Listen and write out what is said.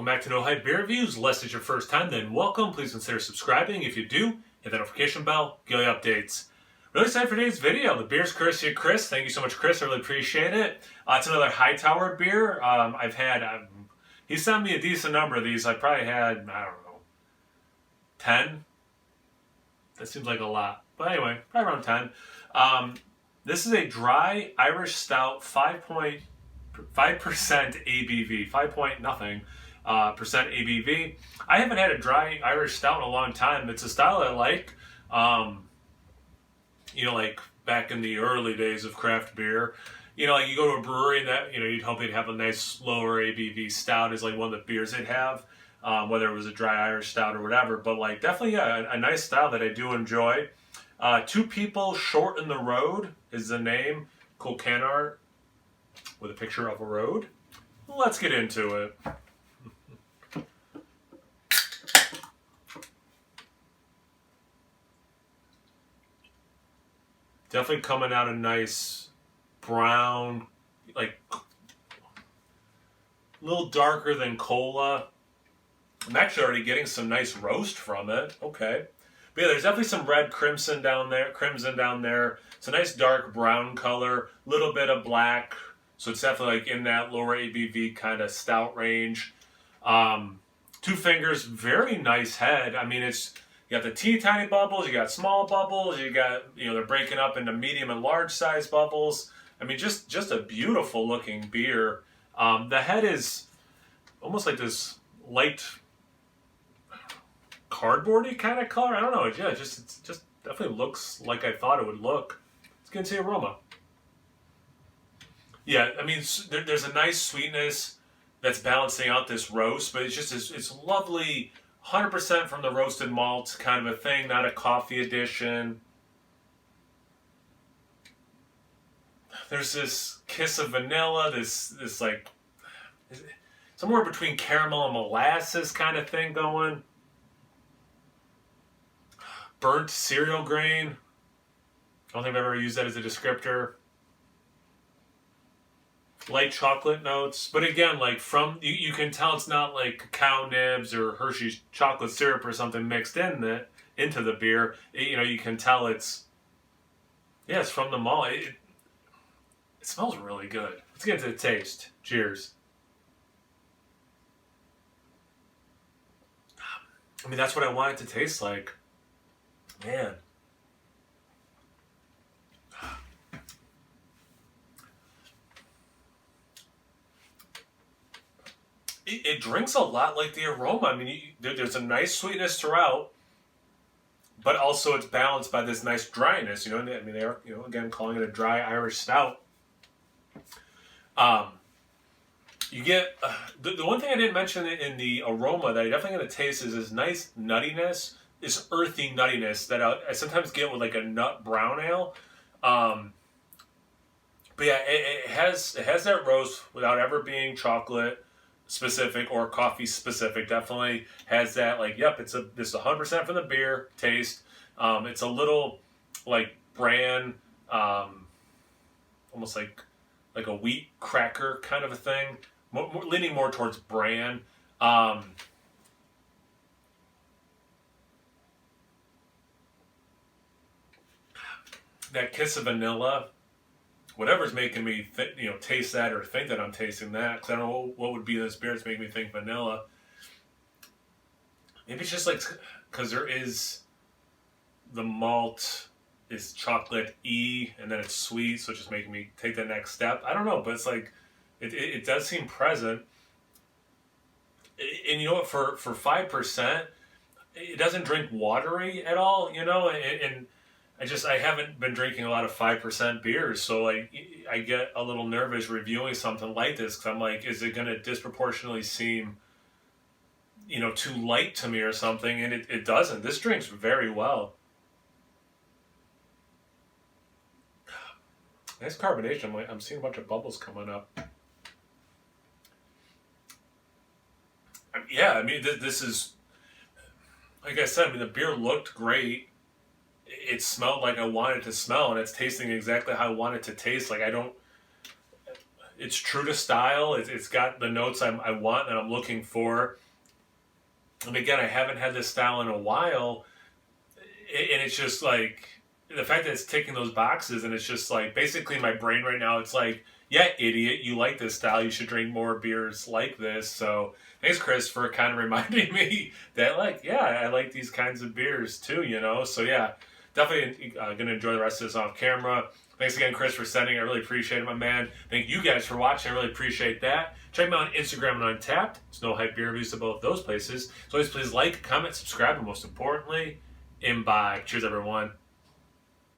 back to No Hype Beer Reviews. Unless it's your first time, then welcome. Please consider subscribing. If you do, hit the notification bell, get all the updates. Really excited for today's video. The beer's courtesy of Chris. Thank you so much, Chris. I really appreciate it. It's another Hightower beer. He sent me a decent number of these. I probably had, I don't know, 10? That seems like a lot. But anyway, probably around 10. This is a dry Irish Stout, 5% ABV, 5 point nothing percent ABV. I haven't had a dry Irish Stout in a long time. It's a style I like. Like back in the early days of craft beer. Like you go to a brewery and that, you'd hope they'd have a nice lower ABV stout is like one of the beers they'd have, whether it was a dry Irish Stout or whatever. But like definitely, yeah, a nice style that I do enjoy. Two People Shorten the Road is the name. Cool can art with a picture of a road. Let's get into it. Definitely coming out a nice brown, like a little darker than cola. I'm actually already getting some nice roast from it. Okay. But yeah, there's definitely some red crimson down there. It's a nice dark brown color, little bit of black. So it's definitely like in that lower ABV kind of stout range. Two fingers, very nice head. I mean, you got the teeny tiny bubbles, you got small bubbles, you got, they're breaking up into medium and large size bubbles. I mean, just a beautiful looking beer. The head is almost like this light cardboardy kind of color. I don't know. Yeah, it just definitely looks like I thought it would look. Let's get into the aroma. Yeah, I mean, there's a nice sweetness that's balancing out this roast, but it's lovely, 100% from the roasted malt kind of a thing, not a coffee edition. There's this kiss of vanilla, this like somewhere between caramel and molasses kind of thing going. Burnt cereal grain. I don't think I've ever used that as a descriptor. Light chocolate notes, but again, like you can tell it's not like cacao nibs or Hershey's chocolate syrup or something mixed into the beer. You can tell it's from the malt. It smells really good. Let's get into the taste. Cheers. I mean, that's what I want it to taste like. Man. It drinks a lot like the Aroma. I mean, there's a nice sweetness throughout, but also it's balanced by this nice dryness. I mean, they're again calling it a dry Irish Stout. You get the one thing I didn't mention in the Aroma that I definitely going to taste is this nice nuttiness, this earthy nuttiness that I sometimes get with like a nut brown ale. But yeah, it has that roast without ever being chocolate specific or coffee specific. Definitely has that, like, yep, this is 100% from the beer taste. It's a little like bran, almost like a wheat cracker kind of a thing, leaning more towards bran. That kiss of vanilla, whatever's making me taste that or think that I'm tasting that, because I don't know what would be in this beer that's making me think vanilla. Maybe it's just like because there is the malt is chocolate-y and then it's sweet, so it's just making me take the next step. I don't know, but it's like it does seem present. And you know what? For 5%, it doesn't drink watery at all. And I haven't been drinking a lot of 5% beers, so like I get a little nervous reviewing something like this because I'm like, is it going to disproportionately seem, too light to me or something? And it doesn't. This drinks very well. Nice carbonation. I'm seeing a bunch of bubbles coming up. Yeah, I mean, this is, like I said, I mean, the beer looked great. It smelled like I wanted it to smell, and it's tasting exactly how I want it to taste. Like, It's true to style. It's got the notes I want and I'm looking for. And again, I haven't had this style in a while, and it's just like the fact that it's ticking those boxes, and it's just like basically my brain right now. It's like, yeah, idiot, you like this style. You should drink more beers like this. So thanks, Chris, for kind of reminding me that, like, yeah, I like these kinds of beers too. So yeah, definitely gonna enjoy the rest of this off camera. Thanks again, Chris, for sending. I really appreciate it, my man. Thank you guys for watching. I really appreciate that. Check me out on Instagram and Untappd. There's no hype beer reviews to both those places. So always please like, comment, subscribe, and most importantly, imbibe. Cheers, everyone.